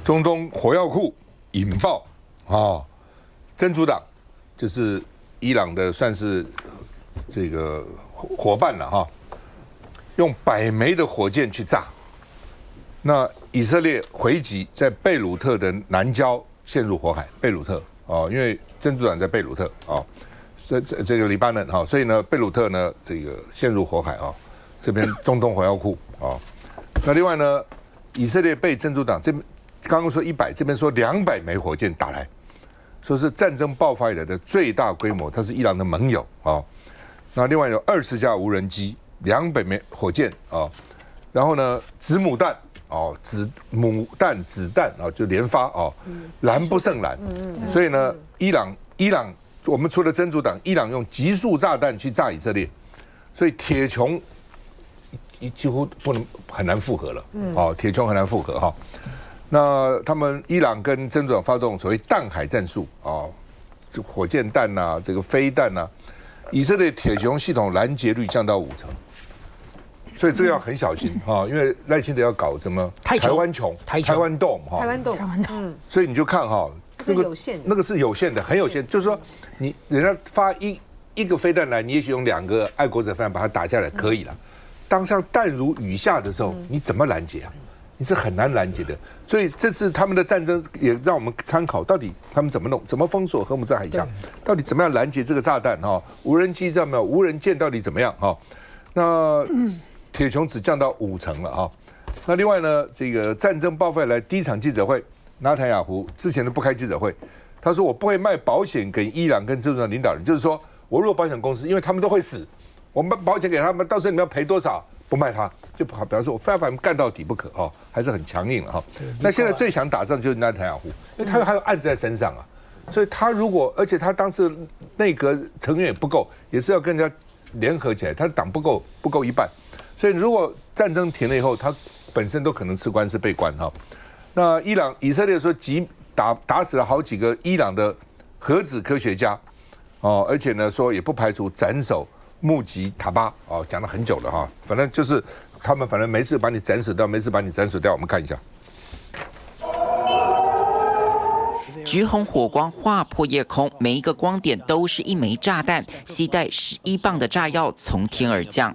中东火药库引爆啊，真主党就是伊朗的算是这个伙伴了哈，用100枚的火箭去炸。那以色列回击，在贝鲁特的南郊陷入火海。贝鲁特哦，因为真主党在贝鲁特哦，这个黎巴嫩哈，所以呢，贝鲁特呢这个陷入火海啊。这边中东火药库啊，那另外呢，以色列被真主党这边刚刚说100，这边说200枚火箭打来，说是战争爆发以来的最大规模，它是伊朗的盟友啊。那另外有20架无人机，200枚火箭啊，然后呢，子母弹哦，子弹啊，就连发哦，拦不胜拦。所以呢，伊朗，我们除了真主党，伊朗用集束炸弹去炸以色列，所以铁穹几乎很难复合了。哦，铁穹很难复合哈。那他们伊朗跟真主党发动所谓弹海战术啊，这火箭弹呐，这个飞弹呐，以色列铁穹系统拦截率降到50%，所以这个要很小心啊，因为赖清德要搞什么台湾穹、台湾洞哈，台湾洞，所以你就看哈，这个有限的，那个是有限的，很有限，就是说人家发一个飞弹来，你也许用2个爱国者飞弹把它打下来可以了，当像弹如雨下的时候，你怎么拦截啊？你是很难拦截的，所以这次他们的战争也让我们参考，到底他们怎么弄，怎么封锁荷姆斯海峡，到底怎么样拦截这个炸弹哈？无人机这样无人舰到底怎么样哈？那铁穹只降到50%了哈。那另外呢，这个战争爆发以来第一场记者会，纳坦雅胡之前都不开记者会，他说我不会卖保险给伊朗跟真主党领导人，就是说我如果保险公司，因为他们都会死，我们保险给他们，到时候你们要赔多少？不卖他就不好，比方说我非要把他们干到底不可哦，还是很强硬哈。那现在最想打仗就是纳坦雅胡，因为他还有案子在身上啊，所以他如果而且他当时内阁成员也不够，也是要跟人家联合起来，他的党不够一半，所以如果战争停了以后，他本身都可能吃官司被关哈。那以色列说打死了好几个伊朗的核子科学家哦，而且呢说也不排除斩首穆吉塔巴哦，讲了很久了哈，反正就是他们反正没事把你斩首掉，没事把你斩首掉。我们看一下，橘红火光划破夜空，每一个光点都是一枚炸弹，携带11磅的炸药从天而降。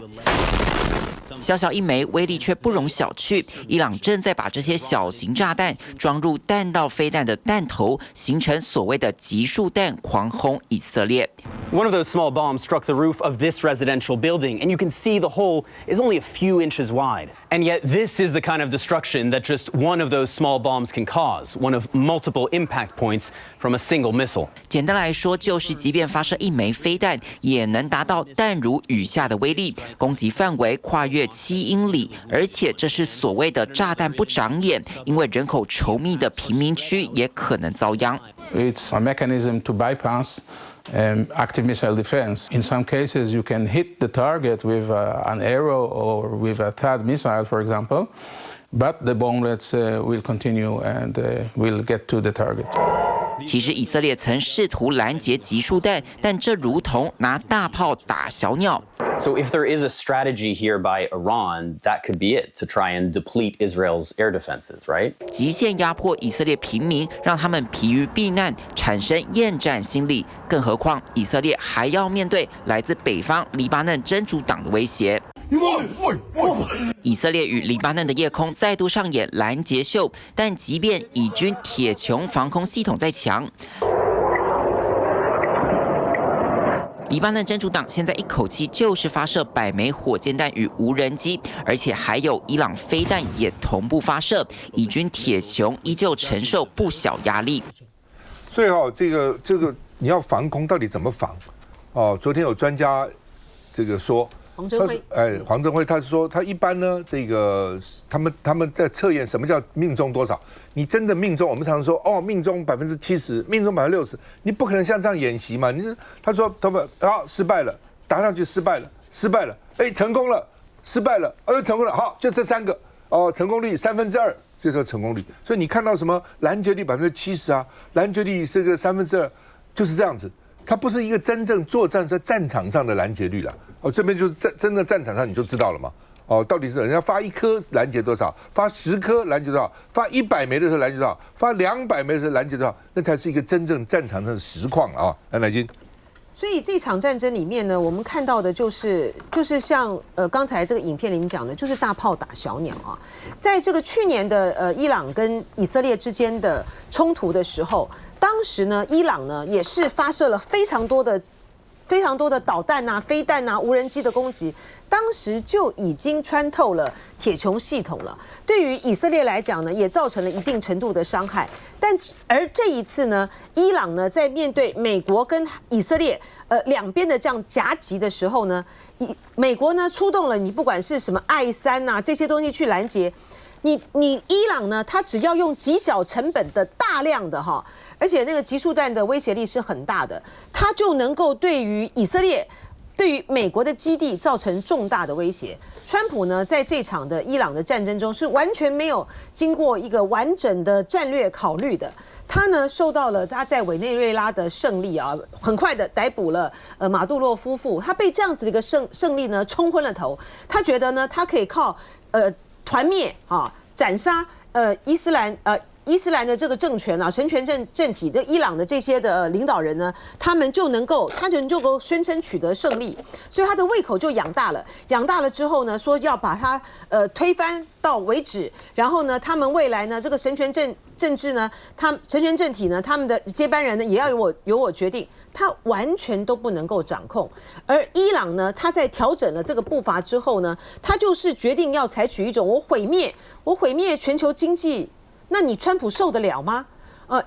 小小一枚，威力却不容小觑。伊朗正在把这些小型炸弹装入弹道飞弹的弹头，形成所谓的集束弹，狂轰以色列。One of those small bombs struck the roof of this residential building, and you can see the hole is only a few inches wide. And yet, this is the kind of destruction that just one of those small bombs can cause, one of multiple impact points from a single missile. 简单来说，就是即便发射一枚飞弹，也能达到弹如雨下的威力，攻击范围跨越7英里，而且这是所谓的炸弹不长眼，因为人口稠密的平民区也可能遭殃。It's a mechanism to bypass active missile defense. In some cases, you can hit the target with an arrow or with a THAAD missile, for example, but the bomblets will continue and will get to the target. 其实以色列曾试图拦截集束弹，但这如同拿大炮打小鸟。So if there is a strategy here by Iran, that could be it, to try and deplete Israel's air defenses, right? 极限压迫以色列平民，让他们疲于避难，产生厌战心理。更何况以色列还要面对来自北方黎巴嫩真主党的威胁。以色列与黎巴嫩的夜空再度上演拦截秀，但即便以军铁穹防空系统再强，黎巴嫩真主党现在一口气就是发射100枚火箭弹与无人机，而且还有伊朗飞弹也同步发射，以军铁穹依旧承受不小压力。所以这个你要防空到底怎么防？哦，昨天有专家这个说。黄镇辉他是说，他一般呢，这个他们在测验什么叫命中多少？你真的命中，我们常说哦，命中70%，命中60%，你不可能像这样演习嘛？他说好失败了，打上去失败了，哎成功了，失败了，成功了，好就这3个哦，成功率2/3，这个成功率。所以你看到什么拦截率70%啊，拦截率这个2/3，就是这样子。它不是一个真正作战在战场上的拦截率了哦，这边就是真的战场上你就知道了嘛哦，到底是人家发1颗拦截多少，发10颗拦截多少，发100枚的时候拦截多少，发200枚的时候拦截多少，那才是一个真正战场上的实况啊！乃金。所以这场战争里面呢，我们看到的就是像刚才这个影片里面讲的，就是大炮打小鸟啊。在这个去年的伊朗跟以色列之间的冲突的时候，当时呢，伊朗呢也是发射了非常多的导弹啊、飞弹啊、无人机的攻击，当时就已经穿透了铁穹系统了。对于以色列来讲呢，也造成了一定程度的伤害。而这一次呢，伊朗呢在面对美国跟以色列两边的这样夹击的时候呢，美国呢出动了你不管是什么I3啊这些东西去拦截，你伊朗呢，它只要用极小成本的大量的哈。而且那个集束弹的威胁力是很大的，它就能够对于以色列、对于美国的基地造成重大的威胁。川普呢，在这场的伊朗的战争中是完全没有经过一个完整的战略考虑的。他呢，受到了他在委内瑞拉的胜利啊，很快的逮捕了马杜罗夫妇，他被这样子的一个胜利呢冲昏了头。他觉得呢，他可以靠团灭啊，斩杀伊斯兰的这个政权啊，神权政体的伊朗的这些的领导人呢，他就能够宣称取得胜利，所以他的胃口就养大了。养大了之后呢，说要把他推翻到为止。然后呢，他们未来呢，这个神权政治呢，神权政体呢，他们的接班人呢，也要由我决定。他完全都不能够掌控。而伊朗呢，他在调整了这个步伐之后呢，他就是决定要采取一种我毁灭全球经济。那你川普受得了吗？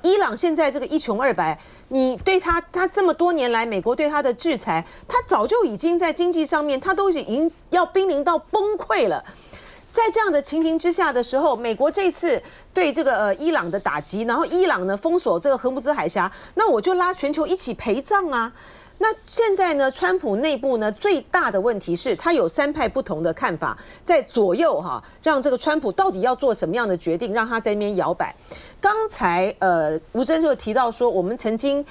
伊朗现在这个一穷二白，你对他这么多年来美国对他的制裁，他早就已经在经济上面，他都已经要濒临到崩溃了。在这样的情形之下的时候，美国这次对这个伊朗的打击，然后伊朗呢封锁这个荷姆兹海峡，那我就拉全球一起陪葬啊。那现在呢，川普内部呢最大的问题是，他有3派不同的看法在左右哈，让这个川普到底要做什么样的决定，让他在那边摇摆。刚才吴峥就提到说，我们曾经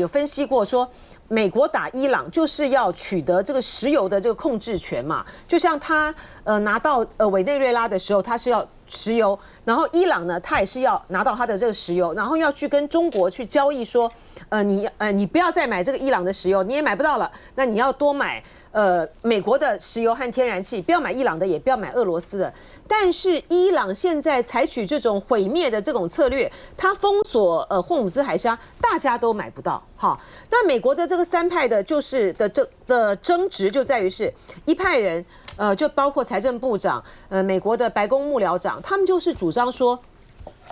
有分析过说，美国打伊朗就是要取得这个石油的这个控制权嘛，就像他拿到委内瑞拉的时候，他是要石油，然后伊朗呢，他也是要拿到他的这个石油，然后要去跟中国去交易说，你不要再买这个伊朗的石油，你也买不到了，那你要多买美国的石油和天然气，不要买伊朗的，也不要买俄罗斯的。但是伊朗现在采取这种毁灭的这种策略，它封锁霍姆兹海峡，大家都买不到。好，那美国的这个3派的的争执就在于是一派人。就包括财政部长，美国的白宫幕僚长，他们就是主张说，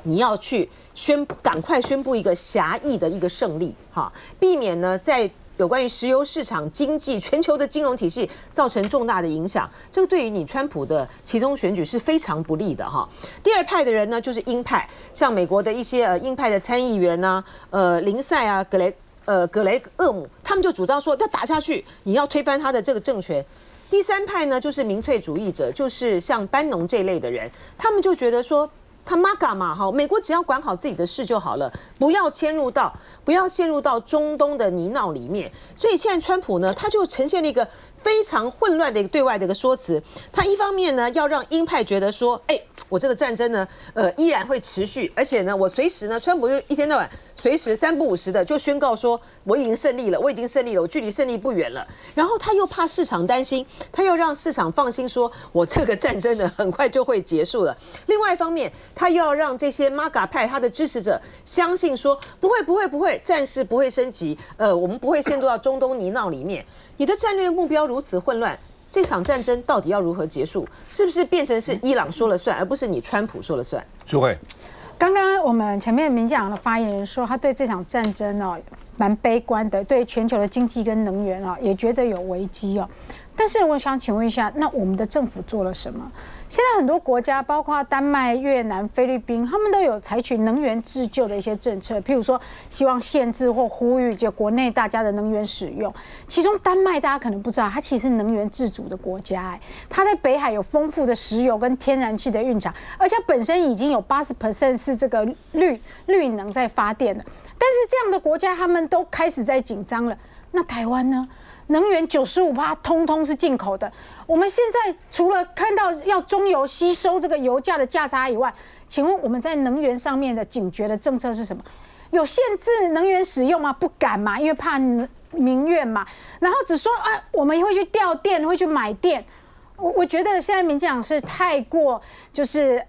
你要去赶快宣布一个狭义的一个胜利，哈，避免呢在有关于石油市场、经济、全球的金融体系造成重大的影响。这个对于你川普的期中选举是非常不利的哈。第2派的人呢，就是鹰派，像美国的一些鹰派的参议员啊，林赛啊，格雷厄姆，他们就主张说，要打下去，你要推翻他的这个政权。第3派呢，就是民粹主义者，就是像班农这类的人，他们就觉得说，他妈干嘛哈？美国只要管好自己的事就好了，不要陷入到中东的泥淖里面。所以现在川普呢，他就呈现了一个非常混乱的一个对外的一个说辞。他一方面呢，要让鹰派觉得说，我这个战争呢，依然会持续，而且呢，我随时呢，川普就一天到晚随时3不5时的就宣告说，我已经胜利了，我距离胜利不远了。然后他又怕市场担心，他又让市场放心，说我这个战争呢，很快就会结束了。另外一方面，他又要让这些MAGA派他的支持者相信说，不会，战事不会升级，我们不会陷入到中东泥淖里面。你的战略目标如此混乱，这场战争到底要如何结束？是不是变成是伊朗说了算，而不是你川普说了算？淑慧，刚刚我们前面民进党的发言人说，他对这场战争蛮悲观的，对全球的经济跟能源也觉得有危机哦。但是我想请问一下，那我们的政府做了什么？现在很多国家，包括丹麦、越南、菲律宾，他们都有采取能源自救的一些政策，譬如说希望限制或呼吁就国内大家的能源使用。其中丹麦大家可能不知道，它其实是能源自主的国家，它在北海有丰富的石油跟天然气的蕴藏，而且本身已经有80% 是这个绿能在发电的。但是这样的国家他们都开始在紧张了，那台湾呢？能源95%通通是进口的。我们现在除了看到要中油吸收这个油价的价差以外，请问我们在能源上面的警觉的政策是什么？有限制能源使用吗？不敢嘛，因为怕民怨嘛。然后只说我们会去调电，会去买电。我觉得现在民进党是太过就是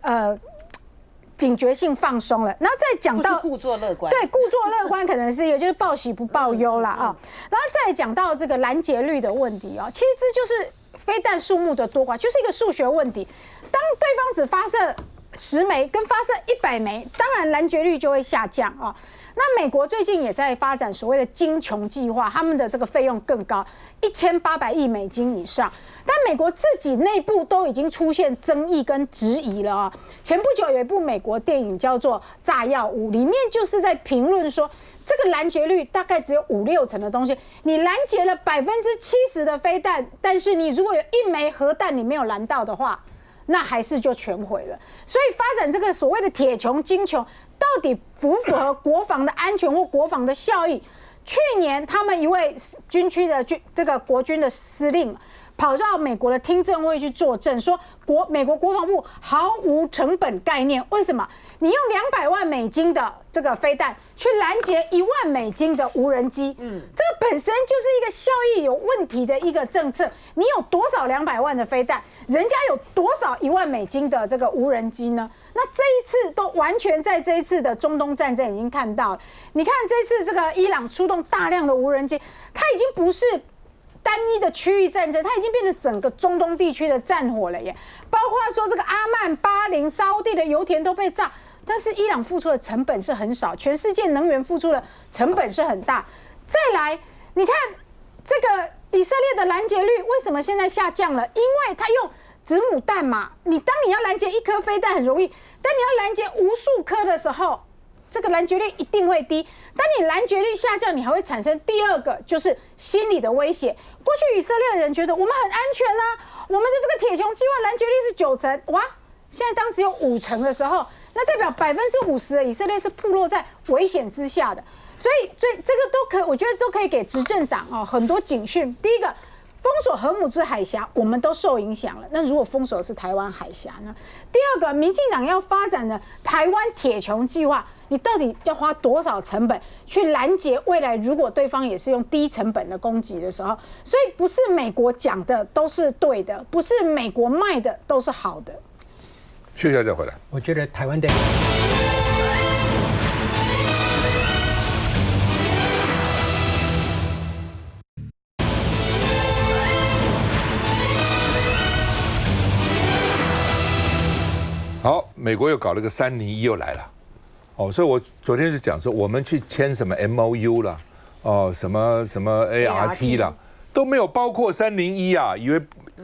警觉性放松了，然后再讲到故作乐观，对，故作乐观可能是一个，就是报喜不报忧啦啊。然后再讲到这个拦截率的问题啊，其实这就是飞弹数目的多寡，就是一个数学问题。当对方只发射10枚跟发射100枚，当然拦截率就会下降啊。那美国最近也在发展所谓的精穷计划，他们的这个费用更高，1800亿美金以上。但美国自己内部都已经出现争议跟质疑了啊。前不久有一部美国电影叫做《炸药屋》，里面就是在评论说，这个拦截率大概只有5-6成的东西，你拦截了70%的飞弹，但是你如果有1枚核弹你没有拦到的话，那还是就全毁了。所以发展这个所谓的铁穹精穹，到底符不符合国防的安全或国防的效益？去年他们一位军区的这个国军的司令跑到美国的听证会去作证，说美国国防部毫无成本概念。为什么？你用200万美金的这个飞弹去拦截1万美金的无人机，这个本身就是一个效益有问题的一个政策。你有多少200万的飞弹，人家有多少1万美金的这个无人机呢？那这一次都完全在这一次的中东战争已经看到了。你看这次这个伊朗出动大量的无人机，它已经不是单一的区域战争，它已经变成整个中东地区的战火了耶。包括说这个阿曼、巴林、沙烏地的油田都被炸，但是伊朗付出的成本是很少，全世界能源付出的成本是很大。再来，你看这个以色列的拦截率为什么现在下降了？因为它用子母弹嘛，当你要拦截1颗飞弹很容易，但你要拦截无数颗的时候，这个拦截率一定会低。当你拦截率下降，你还会产生第二个，就是心理的威胁。过去以色列人觉得我们很安全啊，我们的这个铁穹计划拦截率是9成，哇，现在当只有5成的时候，那代表50%的以色列是暴露在危险之下的。所以这个都可以，我觉得都可以给执政党很多警讯。第一个，封锁荷姆兹海峡，我们都受影响了。那如果封锁的是台湾海峡呢？第二个，民进党要发展的台湾铁穹计划，你到底要花多少成本去拦截未来？如果对方也是用低成本的攻击的时候，所以不是美国讲的都是对的，不是美国卖的都是好的。薛小姐回来，我觉得台湾的。好，美国又搞了个301又来了，所以我昨天就讲说，我们去签什么 MOU 啦，什么 ART 啦，都没有包括301啊，以为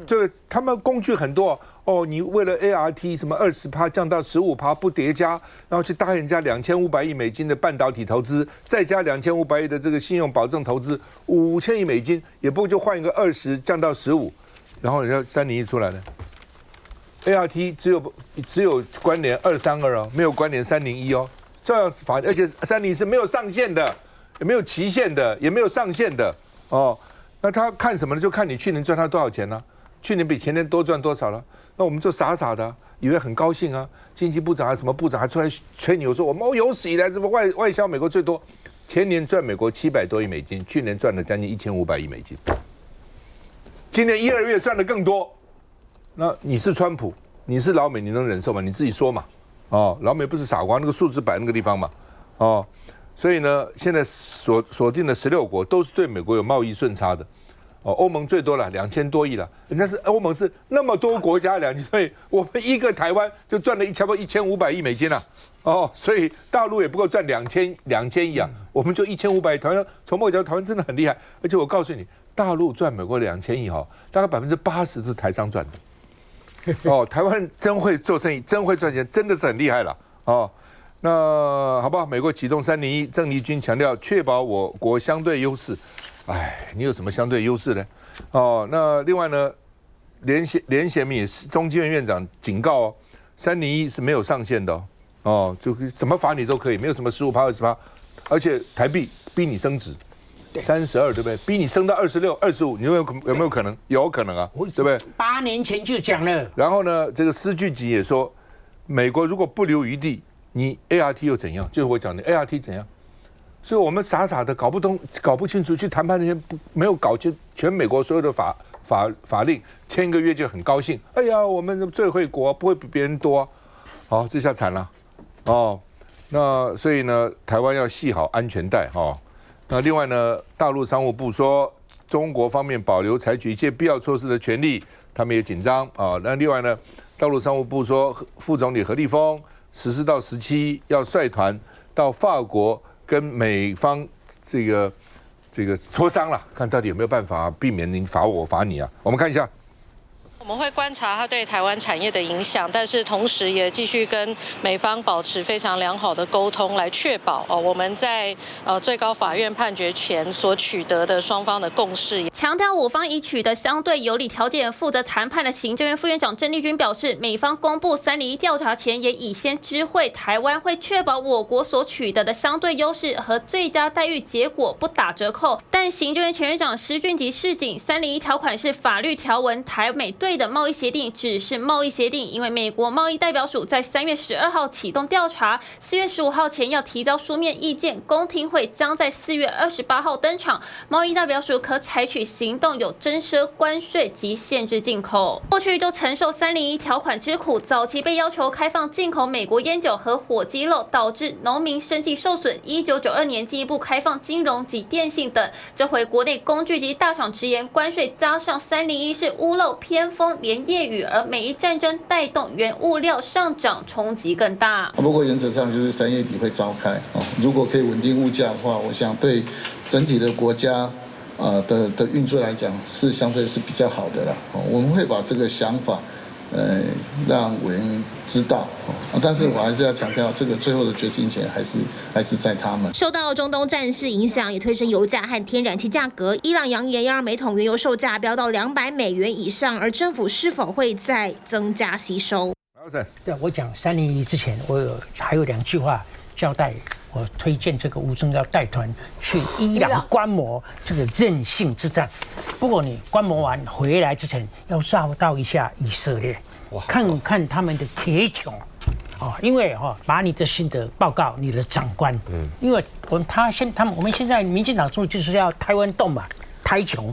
这个他们工具很多你为了 ART 什么20%降到15%不叠加，然后去答应人家2500亿美金的半导体投资，再加2500亿的这个信用保证投资，5000亿美金，也不就换一个20降到15%，然后人家301出来了。ART 只有关联232没有关联301这样子而且301是没有上限的，也没有期限的，也没有上限的那他看什么呢？就看你去年赚他多少钱呢？去年比前年多赚多少了？那我们就傻傻的以为很高兴啊，经济部长什么部长还出来吹牛说我们有史以来这么外销美国最多，前年赚美国700多亿美金，去年赚了将近1500亿美金，今年1、2月赚的更多。那你是川普，你是老美，你能忍受吗？你自己说嘛。老美不是傻瓜，那个数字摆那个地方嘛。所以呢，现在锁定的16国都是对美国有贸易顺差的。欧盟最多了2000多亿了，人家是欧盟是那么多国家2000多亿，我们一个台湾就赚了差不多1500亿美金了。所以大陆也不够赚2000亿啊，我们就1500亿。台湾从某角度台湾真的很厉害，而且我告诉你，大陆赚美国2000亿大概80%是台商赚的。台湾人真会做生意，真会赚钱，真的是很厉害了那好不好？美国启动301，郑丽君强调确保我国相对优势。你有什么相对优势呢？那另外呢，连贤明也是中经院院长警告301是没有上限的就怎么罚你都可以，没有什么15%、20%，而且台币逼你升值32，对不对？逼你升到26、25，你有没有可能？有可能啊，对不对？8年前就讲了。然后呢，这个施俊吉也说，美国如果不留余地，你 ART 又怎样？就是我讲的 ART 怎样？所以我们傻傻的搞不清楚，去谈判那些没有搞清全美国所有的法令，签1个月就很高兴。哎呀，我们最惠国不会比别人多。好，这下惨了。哦，那所以呢，台湾要系好安全带哦。那另外呢，大陆商务部说，中国方面保留采取一切必要措施的权利，他们也紧张啊。那另外呢，大陆商务部说，副总理何立峰14到17要率团到法国跟美方这个磋商了，看到底有没有办法避免您罚我罚你啊？我们看一下。我们会观察它对台湾产业的影响，但是同时也继续跟美方保持非常良好的沟通，来确保我们在最高法院判决前所取得的双方的共识。强调我方已取得相对有利条件，负责谈判的行政院副院长郑丽君表示，美方公布301调查前也已先知会台湾，会确保我国所取得的相对优势和最佳待遇结果不打折扣。但行政院前院长施俊吉示警，301条款是法律条文，台美对的贸易协定只是贸易协定，因为美国贸易代表署在3月12号启动调查，4月15号前要提交书面意见，公听会将在4月28号登场。贸易代表署可采取行动，有征收关税及限制进口。过去就曾受301条款之苦，早期被要求开放进口美国烟酒和火鸡肉，导致农民生计受损。1992年进一步开放金融及电信等。这回国内工具及大厂直言，关税加上301是屋漏偏锋连夜雨，而美伊战争带动原物料上涨，冲击更大。不过原则上就是3月底会召开如果可以稳定物价的话，我想对整体的国家的运作来讲是相对是比较好的啦。我们会把这个想法让委员知道，但是我还是要强调，这个最后的决定权还是在他们。受到中东战事影响，也推升油价和天然气价格。伊朗扬言要让每桶原油售价飙到$200以上，而政府是否会再增加吸收？在我讲301之前，还有2句话交代。我推荐这个吴宗要带团去伊朗观摩这个韧性之战。不过你观摩完回来之前，要绕道一下以色列，看看他们的铁穹。因为把你的心得报告你的长官，因为我们现在民进党中就是要台湾洞嘛，台穹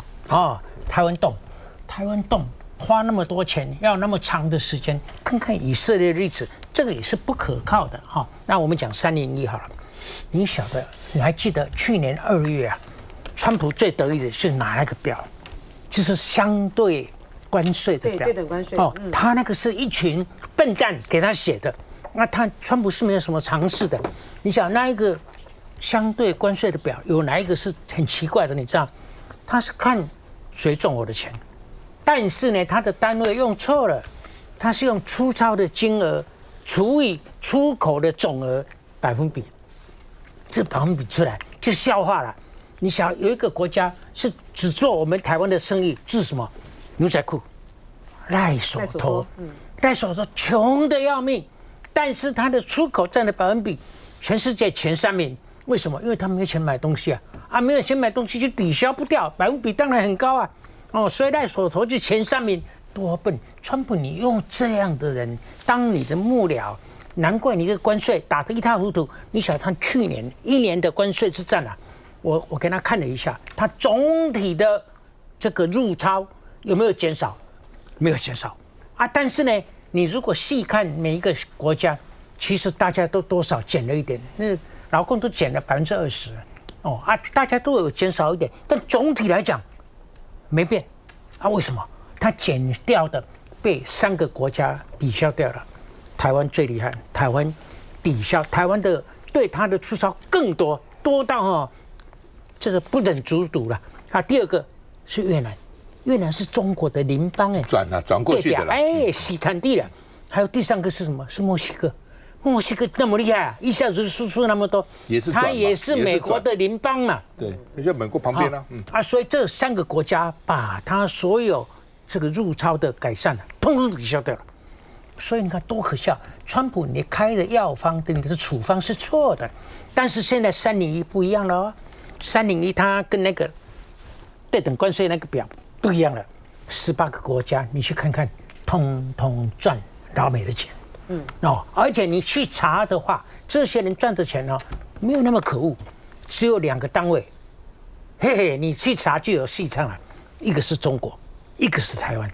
台湾洞花那么多钱，要那么长的时间，看看以色列的例子，这个也是不可靠的那我们讲301好了。你晓得，你还记得去年2月川普最得意的是哪个表？就是相对关税的表，对等关税。他那个是一群笨蛋给他写的，那川普是没有什么尝试的。你想那一个相对关税的表有哪一个是很奇怪的？你知道，他是看谁赚我的钱，但是呢，他的单位用错了，他是用粗糙的金额除以出口的总额百分比。这百分比出来就笑话了。你想有一个国家是只做我们台湾的生意，是什么？牛仔裤、赖手头，赖手头穷得要命，但是它的出口占的百分比全世界前3名。为什么？因为他没有钱买东西没有钱买东西就抵消不掉，百分比当然很高所以赖手头就前3名，多笨！川普，你用这样的人当你的幕僚。难怪你这个关税打得一塌糊涂。你想他去年1年的关税之战我给他看了一下，他总体的这个入超有没有减少？没有减少但是呢，你如果细看每一个国家，其实大家都多少减了一点，那劳工都减了20%大家都有减少一点，但总体来讲没变为什么？他减掉的被3个国家抵消掉了。台湾最厉害，台湾抵消，台湾的对它的出超更多到这是不忍卒睹了。第二个是越南，越南是中国的邻邦转过去的了，洗产地了。还有第3个是什么？是墨西哥，墨西哥那么厉害一下子输出那么多，它也是美国的邻邦嘛。对，那就美国旁边所以这3个国家把它所有这个入超的改善通通抵消掉了。所以你看多可笑！川普你开的药方跟你的处方是错的，但是现在301不一样了301它跟那个对等关税那个表不一样了，18个国家你去看看，通通赚老美的钱。而且你去查的话，这些人赚的钱没有那么可恶，只有2个单位，嘿嘿，你去查就有戏唱了，一个是中国，一个是台湾。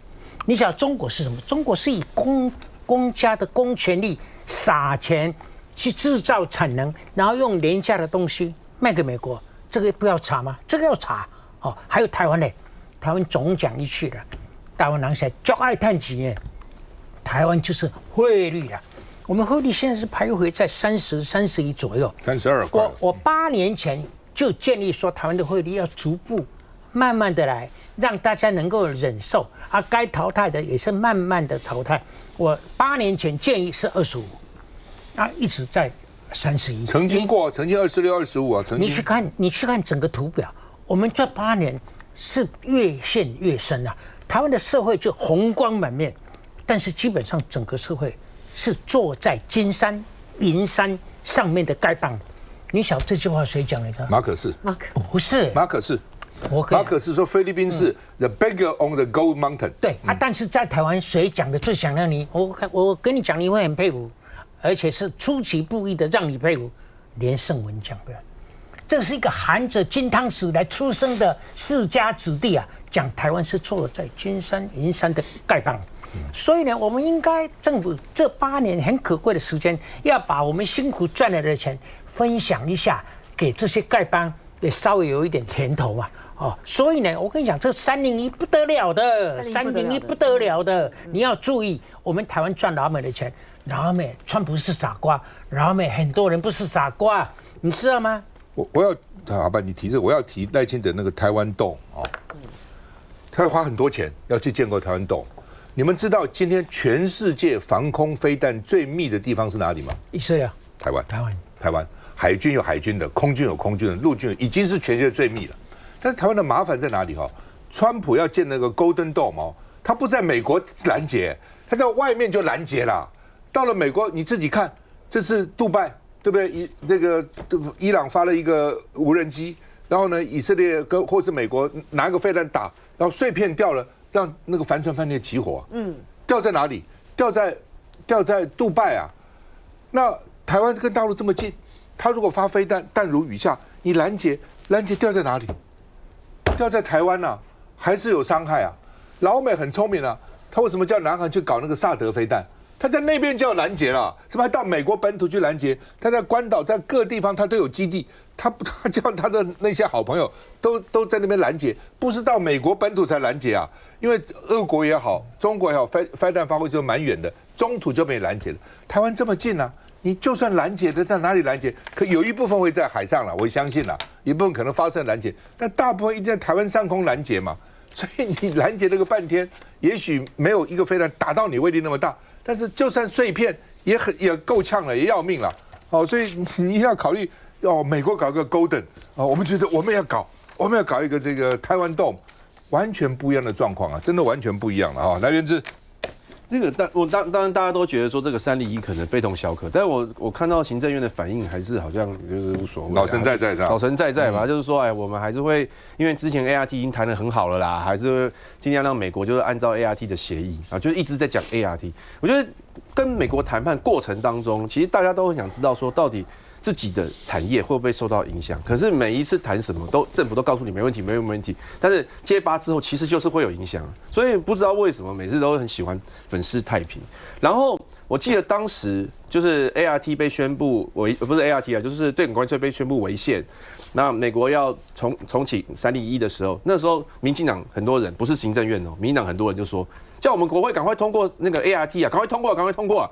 你想中国是什么？中国是以公家的公权力撒钱去制造产能，然后用廉价的东西卖给美国，这个不要查吗？这个要查还有台湾呢，台湾总讲一句了，台湾人现在就爱叹钱耶。台湾就是汇率啊，我们汇率现在是徘徊在31左右，32块。我8年前就建议说，台湾的汇率要逐步、慢慢的来，让大家能够忍受该淘汰的也是慢慢的淘汰。我8年前建议是25，一直在31。曾经26、25啊，曾经。你去看整个图表，我们这8年是越陷越深啊，台湾的社会就红光满面。但是基本上整个社会是坐在金山银山上面的丐帮。你晓得这句话谁讲来着？马可斯。不是马可斯。马可斯说菲律宾是 the beggar on the gold mountain。对但是在台湾谁讲的最响亮？我跟你讲，你会很佩服，而且是出其不意的让你佩服。连胜文讲的，这是一个含着金汤匙来出生的世家子弟啊，讲台湾是坐在金山银山的丐帮。所以呢，我们应该政府这8年很可贵的时间，要把我们辛苦赚来的钱分享一下，给这些丐帮也稍微有一点甜头嘛。所以呢，我跟你讲，这301不得了的，301不得了的，你要注意，我们台湾赚老美的钱，老美川普是傻瓜，老美很多人不是傻瓜，你知道吗？我要好吧，你提这个，我要提赖清德那个台湾洞他会花很多钱要去建构台湾洞。你们知道今天全世界防空飞弹最密的地方是哪里吗？以色列、台湾，海军有海军的，空军有空军的，陆军已经是全世界最密了。但是台湾的麻烦在哪里？川普要建那个 Golden Dome 他不在美国拦截，他在外面就拦截了。到了美国，你自己看，这是杜拜，对不对？这个伊朗发了一个无人机，然后呢，以色列或是美国拿个飞弹打，然后碎片掉了。让那个帆船饭店起火，掉在哪里？掉在杜拜啊。那台湾跟大陆这么近，他如果发飞弹，弹如雨下，你拦截掉在哪里？掉在台湾啊，还是有伤害啊。老美很聪明啊，他为什么叫南韩去搞那个萨德飞弹？他在那边就要拦截了，是不是？到美国本土去拦截，他在关岛，在各地方他都有基地，他叫他的那些好朋友都在那边拦截，不是到美国本土才拦截啊。因为俄国也好，中国也好，飞弹发挥就蛮远的，中途就被拦截了。台湾这么近啊，你就算拦截的在哪里拦截？可有一部分会在海上了，我相信啦，一部分可能发生拦截，但大部分一定在台湾上空拦截嘛。所以你拦截了个半天，也许没有一个飞弹打到你威力那么大。但是就算碎片也够呛了，也要命了。所以你要考虑美国搞个 Golden 我们觉得我们要搞一个这个台湾 Dome， 完全不一样的状况啊，真的完全不一样了来，源自那个当然大家都觉得说这个301可能非同小可，但是我看到行政院的反应还是好像就是无所谓，老神在在这样，老神在在吧，就是说我们还是会，因为之前 ART 已经谈得很好了啦，还是会尽量让美国就是按照 ART 的协议就是一直在讲 ART。我觉得跟美国谈判过程当中，其实大家都很想知道说到底自己的产业会不会受到影响？可是每一次谈什么政府都告诉你没问题，没问题。但是揭发之后，其实就是会有影响。所以不知道为什么每次都很喜欢粉饰太平。然后我记得当时就是 ART 被宣布不是 ART 就是对等关税被宣布违宪。那美国要重启301的时候，那时候民进党很多人不是行政院民进党很多人就说叫我们国会赶快通过那个 ART 赶快通过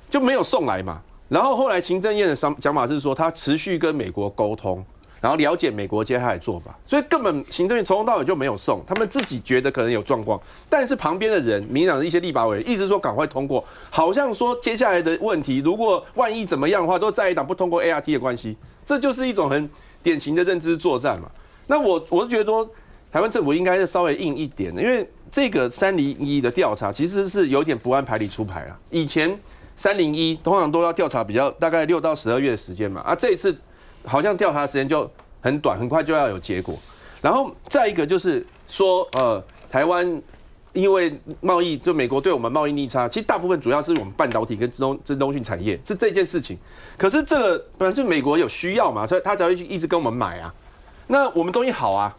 就没有送来嘛。然后后来行政院的讲法是说，他持续跟美国沟通，然后了解美国接下来的做法，所以根本行政院从头到尾就没有送，他们自己觉得可能有状况，但是旁边的人，民进党的一些立法委员一直说赶快通过，好像说接下来的问题，如果万一怎么样的话，都在野党不通过 ART 的关系，这就是一种很典型的认知作战嘛。那我是觉得说，台湾政府应该是稍微硬一点的，因为这个301的调查其实是有点不按牌理出牌啊，以前。301通常都要调查比较大概6到12月的时间嘛，这一次好像调查的时间就很短，很快就要有结果。然后再一个就是说，台湾因为贸易就美国对我们贸易逆差，其实大部分主要是我们半导体跟资通讯产业是这件事情。可是这个本来就美国有需要嘛，所以他才会一直跟我们买啊。那我们东西好啊，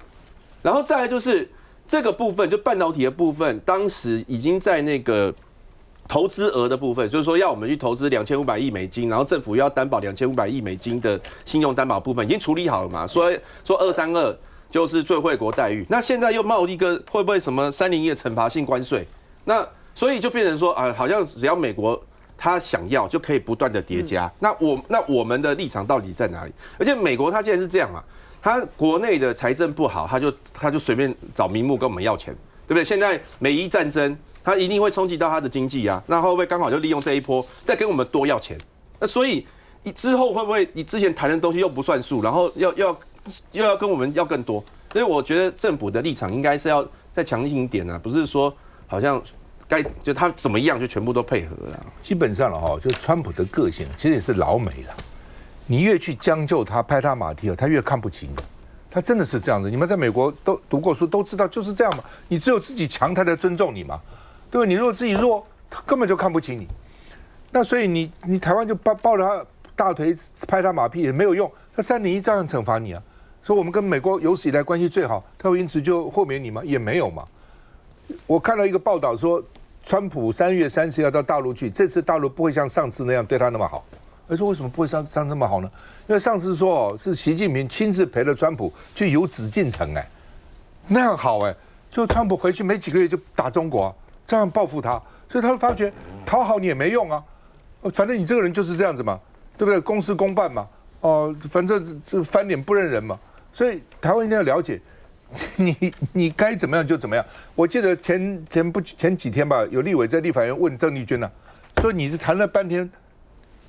然后再来就是这个部分，就半导体的部分，当时已经在那个投资额的部分，就是说要我们去投资$2500亿，然后政府要担保$2500亿的信用担保部分已经处理好了嘛，说232。就是最惠国待遇，那现在又冒一个会不会什么301的惩罚性关税？那所以就变成说啊，好像只要美国他想要就可以不断的叠加。那我们的立场到底在哪里？而且美国他既然是这样嘛，他国内的财政不好，他就随便找名目跟我们要钱，对不对？现在美伊战争，他一定会冲击到他的经济啊，那会不会刚好就利用这一波再跟我们多要钱？那所以之后会不会你之前谈的东西又不算数，然后又要跟我们要更多，所以我觉得政府的立场应该是要再强硬一点啊，不是说好像就他怎么样就全部都配合了。基本上了哈，就川普的个性其实也是老美了，你越去将就他、拍他马屁，他越看不起你。他真的是这样子，你们在美国都读过书，都知道就是这样嘛。你只有自己强，他才尊重你嘛，对吧？你如果自己弱，他根本就看不起你。那所以你台湾就抱着他大腿拍他马屁也没有用，他301照样惩罚你啊。说我们跟美国有史以来关系最好，他会因此就豁免你吗？也没有嘛。我看到一个报道说，川普3月30要到大陆去，这次大陆不会像上次那样对他那么好。我说为什么不会上那么好呢？因为上次说是习近平亲自陪了川普去游紫禁城，那样好就川普回去没几个月就打中国这样报复他，所以他会发觉讨好你也没用啊，反正你这个人就是这样子嘛，对不对？公事公办嘛，反正这翻脸不认人嘛。所以台湾一定要了解，你该怎么样就怎么样。我记得前几天吧，有立委在立法院问郑丽君说你谈了半天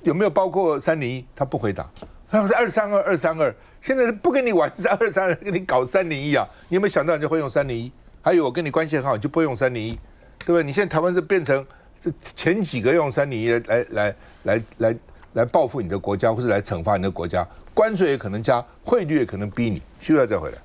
有没有包括301？他不回答，他是232，现在不跟你玩232，跟你搞301啊！你有没有想到你就会用301？还有我跟你关系很好，你就不会用301，对不对？你现在台湾是变成前几个用301来报复你的国家，或是来惩罚你的国家，关税也可能加，汇率也可能逼你。需要再回来。